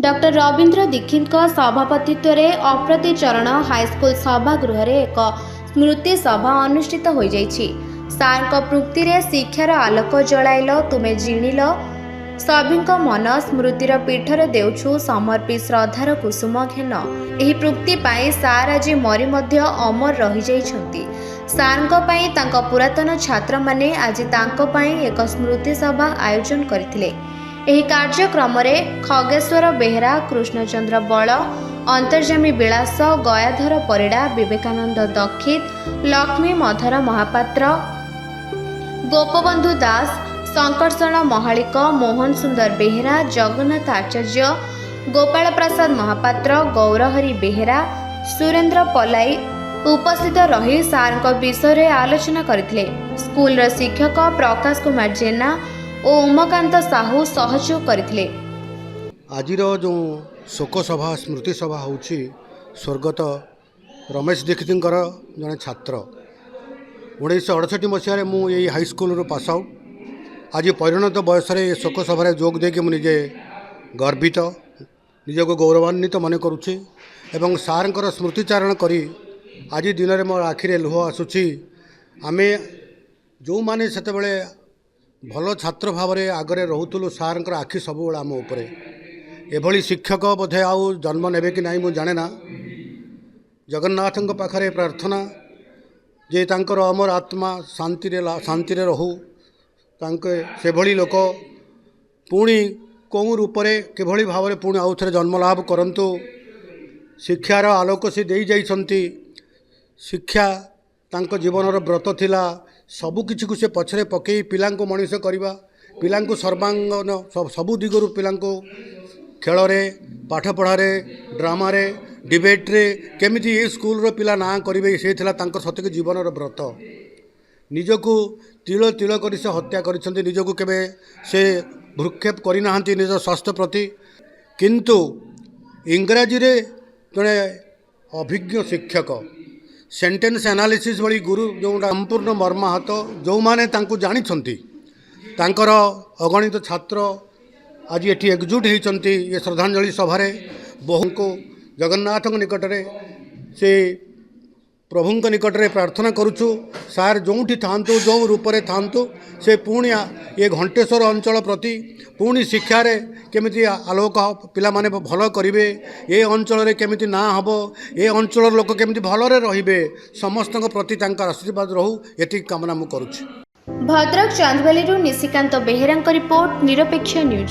Doctor Ravindra Dixit सभापतित्व में अप्रति चरण high school सभागृह एक स्मृति सभा अनुष्ठित हो जाइछि। सार पंक्ति रे शिक्षार आलोक जलाइल तुमे जिणिल सभी मन स्मृतिर पीठर देउछु समर्पी श्रद्धार कुसुम घेन। एही पंक्ति पाई सार आज मरी मध्य अमर रही जाइछन्ति। सारଙ୍କ ପାଇଁ ତାଙ୍କ पुरातन छात्र माने आज तांको ପାଇଁ एक स्मृति सभा आयोजन करथिले। ଏହି କାର୍ଯ୍ୟକ୍ରମରେ ଖଗେଶ୍ୱର ବେହେରା, କୃଷ୍ଣଚନ୍ଦ୍ର ବଳ, ଅନ୍ତର୍ଯାମୀ ବିଳାସ, ଗୟାଧର ପରିଡ଼ା, ବିବେକାନନ୍ଦ ଦକ୍ଷିତ, ଲକ୍ଷ୍ମୀ ମଧର ମହାପାତ୍ର, ଗୋପବନ୍ଧୁ ଦାସ, ଶଙ୍କର୍ଷଣ ମହାଳିକ, ମୋହନ ସୁନ୍ଦର ବେହେରା, ଜଗନ୍ନାଥ ଆଚାର୍ଯ୍ୟ, ଗୋପାଳ ପ୍ରସାଦ ମହାପାତ୍ର, ଗୌରହରି ବେହେରା, ସୁରେନ୍ଦ୍ର ପଲାଇ उपस्थित रही सारଙ୍କ विषय आलोचना करथिले। स्कूलर शिक्षक प्रकाश कुमार जेना और उमाकांत साहू सहयोग करथिले। आज जो शोक सभा स्मृति सभा होची स्वर्गत रमेश दीक्षित जड़े छात्र 1968 मसीह मुझे हाईस्कल पास आउट। आज परिणत बयस शोक सभार जोग देके मुझे गर्वित निजक गौरवान्वित मन करुच्छे एवं सारंकर स्मृतिचारण करी आज दिन में मोर आखिरे लुह आसूची। आमे जो माने सेते बेले भल छात्र भाव में आगरे रोलु सारंकर आखि सब आम उपरे एभली शिक्षक बोधे आउ जन्म नेबे कि नहीं जाने ना। जगन्नाथ पाखरे प्रार्थना जे तांकर अमर आत्मा शांति रहू तांके से भली लोक पुणी कौ रूपरे किभली भाव में पुणी आउ थे जन्म लाभ करंतु। शिक्षार आलोक से दे जाइछंती। शिक्षा तांको जीवनर व्रत थिला। सबु किछि को से पछरे पकई पिलांको मनीष करबा, पिलांको सर्वांगन सबु दिगरु पिलांको खेलरे, पाठ पढ़ारे, ड्रामारे, डिबेट्रे केमिति ए स्कूल रो पिला ना करिवे से थिला तांको सत्यक जीवनर व्रत। निजको तिल तिल करी से हत्या करिसंती। निजको केबे से भ्रुक्षेप करि नाहंती निज स्वास्थ्य प्रति। किंतु इंग्राजी रे जणे अभिज्ञ शिक्षक सेंटेंस एनालिसिस भली गुरु जो संपूर्ण मर्माहत जो माने तांको जानी छंती तांकर अगणित छात्र आज एठी एकजुट होती। ये श्रद्धांजलि सभारे बहु को जगन्नाथ निकटरे से प्रभु निकटरे प्रार्थना करुचु सार जोठी थांतु जो रूपरे थांतु से पुणी ये घंटेश्वर अंचल प्रति पुणी शिक्षार केमिति आलोक पिला माने भल करिवे, ये अंचल केमिति ना हबो, ये अंचल लोक केमिति भलरे रहिबे समस्तक प्रति तांकर आशीर्वाद रहू एति कामना मु करूछि। भद्रक चांदबाली निशिकांत बेहेरा रिपोर्ट निरपेक्ष न्यूज।